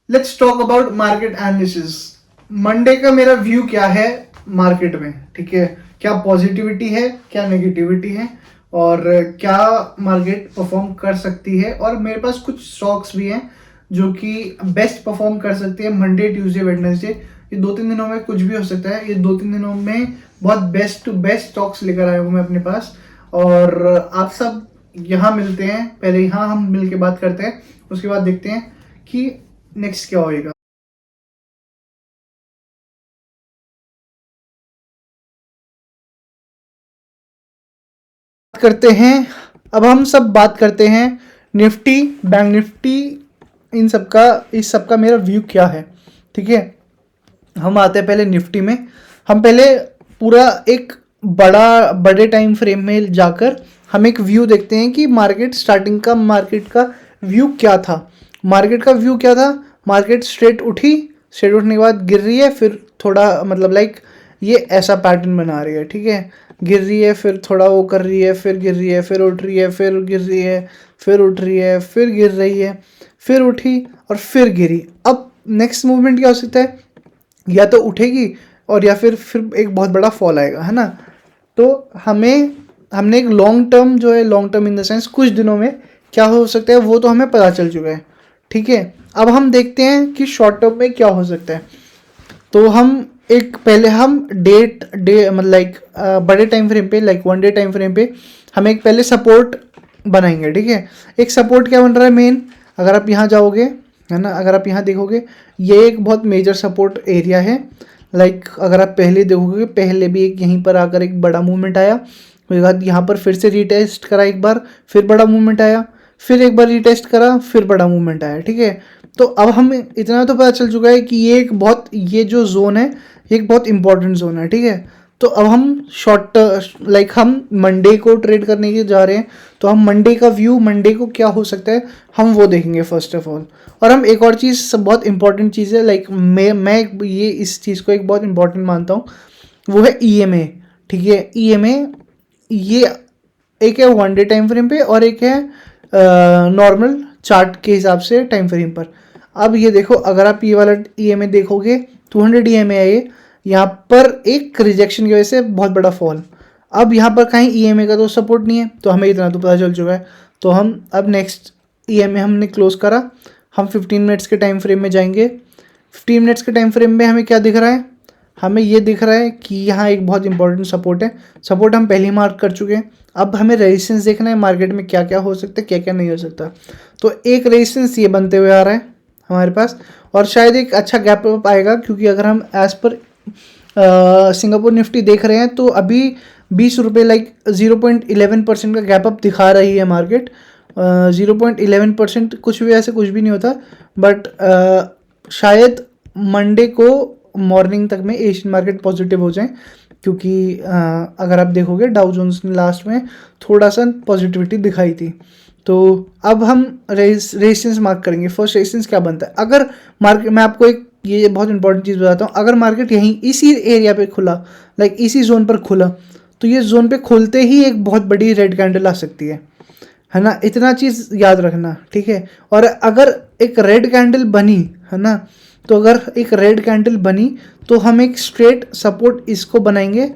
Let's talk about market analysis. Monday का मेरा view क्या है मार्केट में, ठीक है। क्या पॉजिटिविटी है, क्या नेगेटिविटी है, और क्या मार्केट परफॉर्म कर सकती है। और मेरे पास कुछ स्टॉक्स भी हैं जो कि बेस्ट परफॉर्म कर सकती है मंडे, ट्यूसडे, वेडनेसडे। ये 2-3 दिनों में कुछ भी हो सकता है। ये 2-3 दिनों में बहुत बेस्ट टू बेस्ट स्टॉक्स लेकर आया हूँ मैं अपने पास, और आप सब यहाँ मिलते हैं। पहले यहाँ हम मिल के बात करते हैं, उसके बाद देखते हैं कि नेक्स्ट क्या होएगा। करते हैं अब हम सब बात करते हैं निफ्टी, बैंक निफ्टी, इस सब का मेरा व्यू क्या है, ठीक है। हम आते हैं पहले निफ्टी में। हम पहले पूरा एक बड़े टाइम फ्रेम में जाकर हम एक व्यू देखते हैं कि मार्केट स्टार्टिंग का मार्केट का व्यू क्या था। मार्केट का व्यू क्या था? मार्केट स्ट्रेट उठी, स्ट्रेट उठने के बाद गिर रही है, फिर थोड़ा मतलब लाइक ये ऐसा पैटर्न बना रही है, ठीक है। गिर रही है, फिर थोड़ा वो कर रही है, फिर गिर रही है, फिर उठ रही है, फिर गिर रही है, फिर उठ रही है, फिर गिर रही है, फिर उठी और फिर गिरी। अब नेक्स्ट मूवमेंट क्या हो सकता है? या तो उठेगी और या फिर एक बहुत बड़ा फॉल आएगा, है ना। तो हमने एक लॉन्ग टर्म जो है, long term in the sense कुछ दिनों में क्या हो सकता है वो तो हमें पता चल चुका है, ठीक है। अब हम देखते हैं कि शॉर्ट टर्म में क्या हो सकता है। तो पहले हम मतलब लाइक बड़े टाइम फ्रेम पे, लाइक 1 डे टाइम फ्रेम पे हम एक पहले सपोर्ट बनाएंगे, ठीक है। एक सपोर्ट क्या बन रहा है मेन, अगर आप यहाँ जाओगे, है ना, अगर आप यहाँ देखोगे, ये एक बहुत मेजर सपोर्ट एरिया है। लाइक अगर आप पहले देखोगे, पहले भी एक यहीं पर आकर एक बड़ा मूवमेंट आया, उसके बाद यहाँ पर फिर से रीटेस्ट करा एक बार, फिर बड़ा मूवमेंट आया, फिर एक बार रीटेस्ट करा, फिर बड़ा मूवमेंट आया, ठीक है। तो अब हम इतना तो पता चल चुका है कि ये जो जोन है, ये एक बहुत इंपॉर्टेंट जोन है, ठीक है। तो अब हम लाइक हम मंडे को ट्रेड करने के जा रहे हैं, तो हम मंडे का व्यू, मंडे को क्या हो सकता है, हम वो देखेंगे फर्स्ट ऑफ ऑल। और हम एक और चीज़, बहुत इंपॉर्टेंट चीज़ है, लाइक मैं ये इस चीज़ को एक बहुत इंपॉर्टेंट मानता हूँ, वो है ईएमए, ठीक है। ईएमए ये एक है 1 डे टाइम फ्रेम पे और एक है नॉर्मल चार्ट के हिसाब से टाइम फ्रेम पर। अब ये देखो, अगर आप ये वाला ईएमए देखोगे, 200 ईएमए है ये। यहाँ पर एक रिजेक्शन की वजह से बहुत बड़ा फॉल। अब यहाँ पर कहीं ईएमए का तो सपोर्ट नहीं है, तो हमें इतना तो पता चल चुका है। तो हम अब नेक्स्ट ईएमए हमने क्लोज करा, हम 15 मिनट्स के टाइम फ्रेम में जाएंगे। 15 मिनट्स के टाइम फ्रेम में हमें क्या दिख रहा है? हमें ये दिख रहा है कि यहाँ एक बहुत इंपॉर्टेंट सपोर्ट है। सपोर्ट हम पहले ही मार्क कर चुके हैं। अब हमें रेजिस्टेंस देखना है मार्केट में, क्या क्या हो सकता है, क्या क्या नहीं हो सकता। तो एक रेजिस्टेंस ये बनते हुए आ रहा है हमारे पास, और शायद एक अच्छा गैप अप आएगा, क्योंकि अगर हम एज पर सिंगापुर निफ्टी देख रहे हैं तो अभी 20 रुपये, लाइक 0.11% का गैप अप दिखा रही है मार्केट। 0.11% कुछ भी, ऐसे कुछ भी नहीं होता, बट शायद मंडे को मॉर्निंग तक में एशियन मार्केट पॉजिटिव हो जाए, क्योंकि अगर आप देखोगे डाउ जोन्स ने लास्ट में थोड़ा सा पॉजिटिविटी दिखाई थी। तो अब हम रेजिस्टेंस मार्क करेंगे। फर्स्ट रेजिस्टेंस क्या बनता है? अगर मार्केट, मैं आपको एक ये बहुत इंपॉर्टेंट चीज़ बताता हूँ, अगर मार्केट यहीं इसी एरिया पे खुला, लाइक इसी जोन पर खुला, तो ये जोन पे खुलते ही एक बहुत बड़ी रेड कैंडल आ सकती है ना। इतना चीज़ याद रखना, ठीक है। और अगर एक रेड कैंडल बनी, है ना, तो अगर एक रेड कैंडल बनी तो हम एक स्ट्रेट सपोर्ट इसको बनाएंगे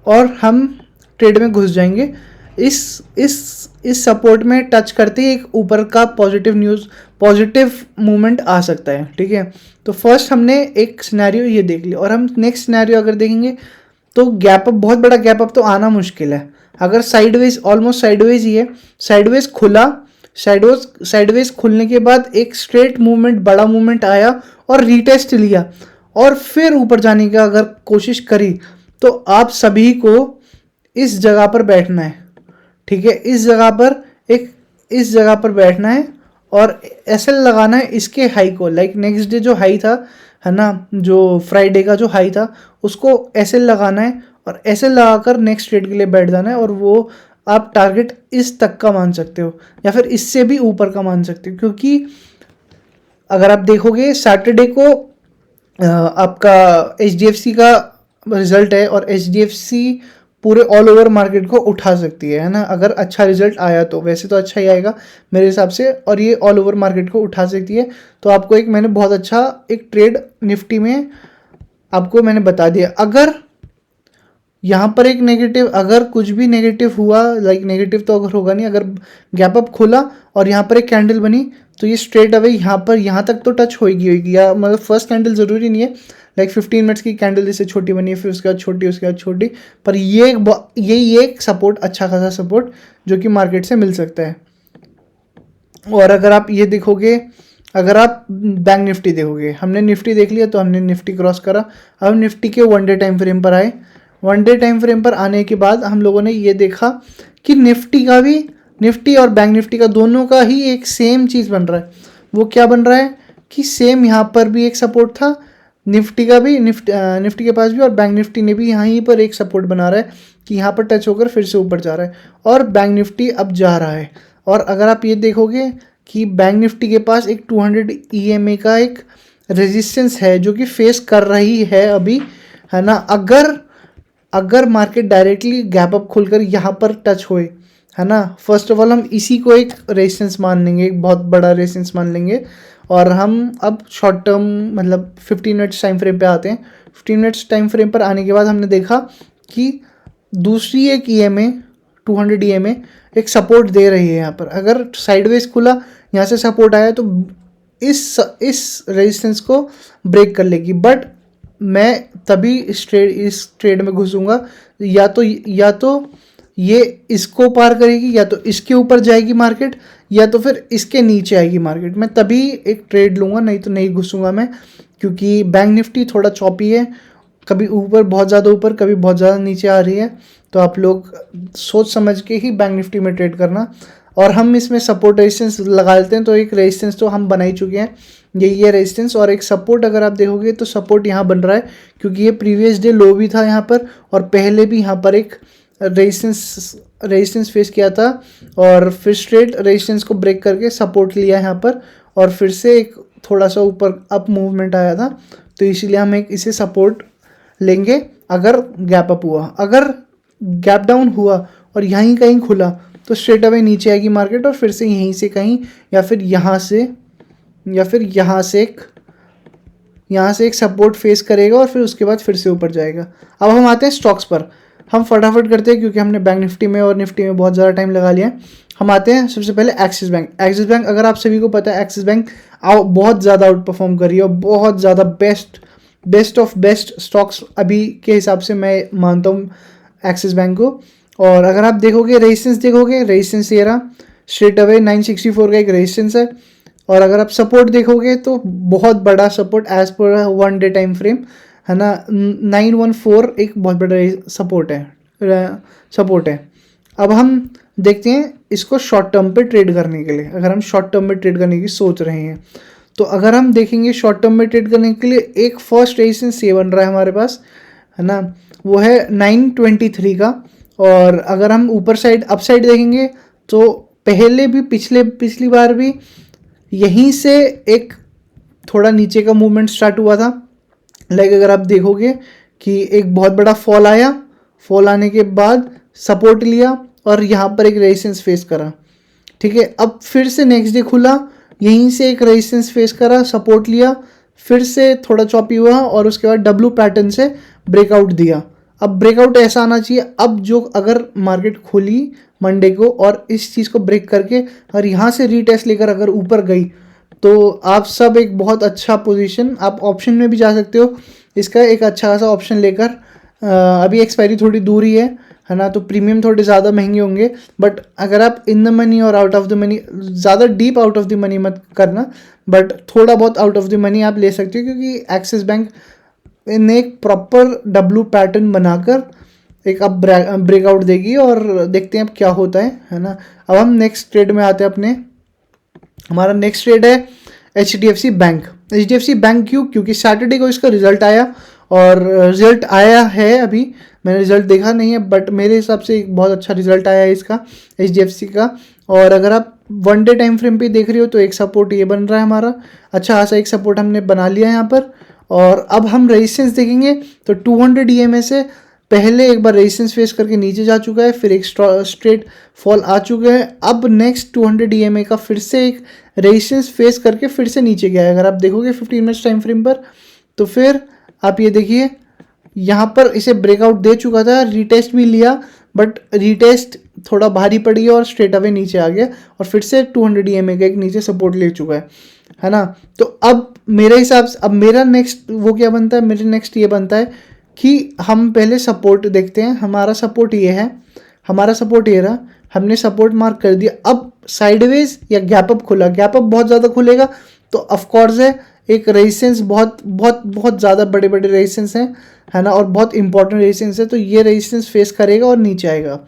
और हम ट्रेड में घुस जाएंगे। इस सपोर्ट में टच करते ही एक ऊपर का पॉजिटिव मूवमेंट आ सकता है, ठीक है। तो फर्स्ट हमने एक सिनेरियो ये देख लिया, और हम नेक्स्ट सिनेरियो अगर देखेंगे तो गैप अप, बहुत बड़ा गैप अप तो आना मुश्किल है। अगर साइडवेज, ऑलमोस्ट साइडवेज ही है, साइडवेज खुला, साइडवेज खुलने के बाद एक स्ट्रेट मूवमेंट, बड़ा मूवमेंट आया और रीटेस्ट लिया, और फिर ऊपर जाने का अगर कोशिश करी, तो आप सभी को इस जगह पर बैठना है, ठीक है। इस जगह पर बैठना है और ऐसे लगाना है इसके हाई को, लाइक नेक्स्ट डे जो हाई था, है ना, जो फ्राइडे का जो हाई था, उसको ऐसे लगाना है और ऐसे लगाकर नेक्स्ट ट्रेड के लिए बैठ जाना है। और वो आप टारगेट इस तक का मान सकते हो या फिर इससे भी ऊपर का मान सकते हो, क्योंकि अगर आप देखोगे सैटरडे को आपका HDFC का रिजल्ट है, और HDFC पूरे ऑल ओवर मार्केट को उठा सकती है ना, अगर अच्छा रिजल्ट आया तो। वैसे तो अच्छा ही आएगा मेरे हिसाब से, और ये ऑल ओवर मार्केट को उठा सकती है। तो आपको एक मैंने बहुत अच्छा एक ट्रेड निफ्टी में आपको मैंने बता दिया। अगर यहाँ पर एक नेगेटिव, अगर कुछ भी नेगेटिव हुआ, लाइक नेगेटिव तो अगर होगा नहीं, अगर गैप अप खुला और यहाँ पर एक कैंडल बनी, तो ये स्ट्रेट अवे यहाँ पर यहाँ तक तो टच होगी, या मतलब फर्स्ट कैंडल ज़रूरी नहीं है, लाइक 15 मिनट्स की कैंडल जैसे छोटी बनी है, फिर उसके बाद छोटी, उसके बाद छोटी, पर ये एक सपोर्ट, अच्छा खासा सपोर्ट जो कि मार्केट से मिल सकता है। और अगर आप ये देखोगे, अगर आप बैंक निफ्टी देखोगे, हमने निफ्टी देख लिया तो हमने निफ्टी क्रॉस करा, अब निफ्टी के 1 डे टाइम फ्रेम पर आए। 1 डे टाइम फ्रेम पर आने के बाद हम लोगों ने ये देखा कि निफ्टी का भी, निफ्टी और बैंक निफ्टी का दोनों का ही एक सेम चीज़ बन रहा है। वो क्या बन रहा है कि सेम यहाँ पर भी एक सपोर्ट था, निफ्टी का भी, निफ्टी के पास भी, और बैंक निफ्टी ने भी यहीं पर एक सपोर्ट बना रहा है कि यहाँ पर टच होकर फिर से ऊपर जा रहा है, और बैंक निफ्टी अब जा रहा है। और अगर आप ये देखोगे कि बैंक निफ्टी के पास एक 200 EMA का एक रेजिस्टेंस है जो कि फेस कर रही है अभी, है ना। अगर मार्केट डायरेक्टली गैप अप खुलकर यहाँ पर टच होए, है ना, फर्स्ट ऑफ ऑल हम इसी को एक रेजिस्टेंस मान लेंगे, एक बहुत बड़ा रेजिस्टेंस मान लेंगे। और हम अब शॉर्ट टर्म मतलब 15 मिनट्स टाइम फ्रेम पे आते हैं। 15 मिनट्स टाइम फ्रेम पर आने के बाद हमने देखा कि दूसरी एक EMA 200 EMA एक सपोर्ट दे रही है यहाँ पर। अगर साइडवेज खुला, यहाँ से सपोर्ट आया, तो इस रेजिस्टेंस को ब्रेक कर लेगी। बट मैं तभी इस ट्रेड में घुसूंगा या तो ये इसको पार करेगी, या तो इसके ऊपर जाएगी मार्केट, या तो फिर इसके नीचे आएगी मार्केट। मैं तभी एक ट्रेड लूँगा, नहीं तो नहीं घुसूंगा मैं, क्योंकि बैंक निफ्टी थोड़ा चॉपी है, कभी ऊपर बहुत ज़्यादा ऊपर, कभी बहुत ज़्यादा नीचे आ रही है। तो आप लोग सोच समझ के ही बैंक निफ्टी में ट्रेड करना। और हम इसमें सपोर्ट रेजिस्टेंस लगा लेते हैं, तो एक रेजिस्टेंस तो हम बना ही चुके हैं, यही है रेजिस्टेंस। और एक सपोर्ट अगर आप देखोगे तो सपोर्ट यहाँ बन रहा है, क्योंकि ये प्रीवियस डे लो भी था यहाँ पर, और पहले भी यहाँ पर एक रेजिस्टेंस फेस किया था, और फिर स्ट्रेट रेजिस्टेंस को ब्रेक करके सपोर्ट लिया यहाँ पर, और फिर से एक थोड़ा सा ऊपर अप मूवमेंट आया था। तो इसीलिए हम एक इसे सपोर्ट लेंगे अगर गैप अप हुआ। अगर गैप डाउन हुआ और यहीं कहीं खुला, तो स्ट्रेट अवे नीचे आएगी मार्केट, और फिर से यहीं से कहीं, या फिर यहाँ से एक सपोर्ट फेस करेगा, और फिर उसके बाद फिर से ऊपर जाएगा। अब हम आते हैं स्टॉक्स पर। हम फटाफट करते हैं, क्योंकि हमने बैंक निफ्टी में और निफ्टी में बहुत ज़्यादा टाइम लगा लिया है। हम आते हैं सबसे पहले एक्सिस बैंक। एक्सिस बैंक, अगर आप सभी को पता है, एक्सिस बैंक बहुत ज़्यादा आउट परफॉर्म कर रही है, और बहुत ज़्यादा बेस्ट ऑफ बेस्ट स्टॉक्स अभी के हिसाब से मैं मानता हूँ एक्सिस बैंक को। और अगर आप देखोगे रेजिस्टेंस ये रहा, स्ट्रेट अवे 964 का एक रेजिस्टेंस है। और अगर आप सपोर्ट देखोगे तो बहुत बड़ा support as per 1 day time frame, है ना, 914 एक बहुत बड़ा सपोर्ट है। अब हम देखते हैं इसको शॉर्ट टर्म पे ट्रेड करने के लिए। अगर हम शॉर्ट टर्म में ट्रेड करने की सोच रहे हैं, तो अगर हम देखेंगे शॉर्ट टर्म में ट्रेड करने के लिए, एक फर्स्ट रेजिस्टेंस ये बन रहा है हमारे पास, है ना, वो है 923 का। और अगर हम ऊपर साइड अप साइड देखेंगे, तो पहले भी पिछली बार भी यहीं से एक थोड़ा नीचे का मूवमेंट स्टार्ट हुआ था। लाइक अगर आप देखोगे कि एक बहुत बड़ा फॉल आया, फॉल आने के बाद सपोर्ट लिया, और यहाँ पर एक रेजिस्टेंस फेस करा, ठीक है। अब फिर से नेक्स्ट डे खुला, यहीं से एक रेजिस्टेंस फेस करा, सपोर्ट लिया, फिर से थोड़ा चॉपी हुआ, और उसके बाद डब्ल्यू पैटर्न से ब्रेकआउट दिया। अब ब्रेकआउट ऐसा आना चाहिए, अब जो अगर मार्केट खुली मंडे को और इस चीज़ को ब्रेक करके और यहाँ से रीटेस्ट लेकर अगर ऊपर गई, तो आप सब एक बहुत अच्छा पोजीशन, आप ऑप्शन में भी जा सकते हो, इसका एक अच्छा खासा ऑप्शन लेकर। अभी एक्सपायरी थोड़ी दूर ही है ना, तो प्रीमियम थोड़े ज़्यादा महंगे होंगे। बट अगर आप इन द मनी और आउट ऑफ द मनी, ज़्यादा deep out of the money मत करना, बट थोड़ा बहुत आउट ऑफ द मनी आप ले सकते हो, क्योंकि एक्सिस बैंक ने एक प्रॉपर डब्ल्यू पैटर्न बनाकर एक अब ब्रेकआउट देगी, और देखते हैं अब क्या होता है ना। अब हम नेक्स्ट ट्रेड में आते हैं अपने। हमारा नेक्स्ट ट्रेड है HDFC बैंक। HDFC बैंक क्योंकि सैटरडे को इसका रिजल्ट आया, और रिजल्ट आया है, अभी मैंने रिजल्ट देखा नहीं है, बट मेरे हिसाब से एक बहुत अच्छा रिजल्ट आया है इसका, HDFC का। और अगर आप 1 डे टाइम फ्रेम पे देख रहे हो, तो एक सपोर्ट ये बन रहा है हमारा, अच्छा खासा एक सपोर्ट हमने बना लिया यहाँ पर। और अब हम रेजिस्टेंस देखेंगे, तो 200 EMA से पहले एक बार रेजिस्टेंस फेस करके नीचे जा चुका है, फिर एक स्ट्रेट फॉल आ चुका है। अब नेक्स्ट 200 EMA का फिर से एक रेजिस्टेंस फेस करके फिर से नीचे गया है। अगर आप देखोगे 15 मिनट्स टाइम फ्रेम पर, तो फिर आप ये देखिए यहाँ पर इसे ब्रेकआउट दे चुका था, रीटेस्ट भी लिया, बट रीटेस्ट थोड़ा भारी पड़ गया और स्ट्रेट अवे नीचे आ गया और फिर से 200 EMA का एक नीचे सपोर्ट ले चुका है ना। तो अब मेरे हिसाब से अब मेरा नेक्स्ट वो क्या बनता है, मेरे नेक्स्ट ये बनता है कि हम पहले सपोर्ट देखते हैं। हमारा सपोर्ट ये है, हमारा सपोर्ट ये रहा, हमने सपोर्ट मार्क कर दिया। अब साइडवेज या गैप अप खुला, गैप अप बहुत ज़्यादा खुलेगा तो ऑफकोर्स है एक रेजिस्टेंस, बहुत बहुत बहुत ज़्यादा बड़े बड़े रेजिस्टेंस हैं, है ना, और बहुत इंपॉर्टेंट रेजिस्टेंस है, तो ये रेजिस्टेंस फेस करेगा और नीचे आएगा,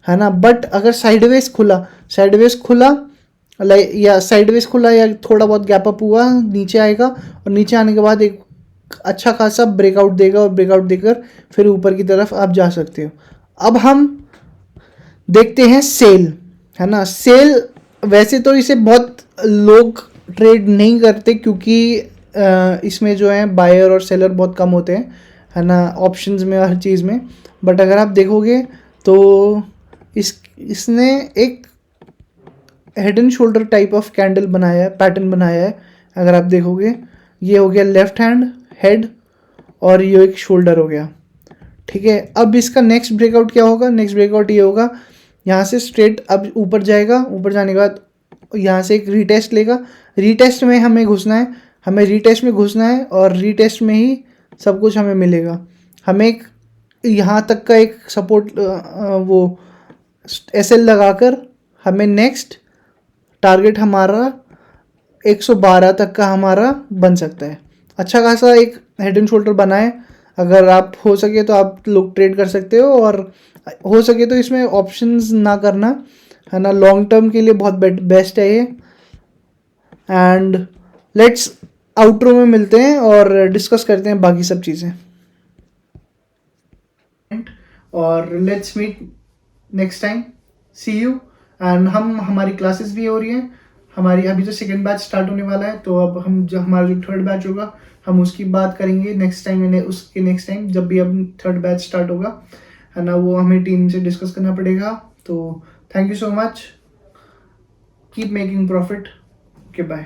है ना। बट अगर साइडवेज खुला या साइडवेज खुला या थोड़ा बहुत गैप अप हुआ, नीचे आएगा और नीचे आने के बाद एक अच्छा खासा ब्रेकआउट देगा और ब्रेकआउट देकर फिर ऊपर की तरफ आप जा सकते हो। अब हम देखते हैं सेल, है ना। सेल वैसे तो इसे बहुत लोग ट्रेड नहीं करते क्योंकि इसमें जो है बायर और सेलर बहुत कम होते हैं, है ना, ऑप्शंस में और हर चीज़ में। बट अगर आप देखोगे तो इसने एक head and shoulder type of candle बनाया है, पैटर्न बनाया है। अगर आप देखोगे ये हो गया लेफ्ट हैंड हेड और ये एक शोल्डर हो गया, ठीक है। अब इसका नेक्स्ट ब्रेकआउट क्या होगा, नेक्स्ट ब्रेकआउट ये होगा, यहाँ से स्ट्रेट अब ऊपर जाएगा, ऊपर जाने के बाद यहाँ से एक रीटेस्ट लेगा, रीटेस्ट में हमें घुसना है, हमें रीटेस्ट में घुसना है और रीटेस्ट में ही सब कुछ हमें मिलेगा। हमें एक यहाँ तक का एक सपोर्ट वो SL लगाकर हमें नेक्स्ट टारगेट हमारा 112 तक का हमारा बन सकता है। अच्छा खासा एक हेड एंड शोल्डर बनाए, अगर आप हो सके तो आप लोग ट्रेड कर सकते हो, और हो सके तो इसमें ऑप्शंस ना करना, है ना, लॉन्ग टर्म के लिए बहुत बेस्ट है ये। एंड लेट्स आउटरो में मिलते हैं और डिस्कस करते हैं बाकी सब चीज़ें, और let's meet next time, see you. And हमारी क्लासेस भी हो रही हैं, हमारी अभी तो सेकेंड बैच स्टार्ट होने वाला है, तो अब हम जो हमारा जो थर्ड बैच होगा हम उसकी बात करेंगे नेक्स्ट टाइम, उसके नेक्स्ट टाइम जब भी अब थर्ड बैच स्टार्ट होगा, है ना, वो हमें टीम से डिस्कस करना पड़ेगा। तो thank you so much, keep making profit, okay bye.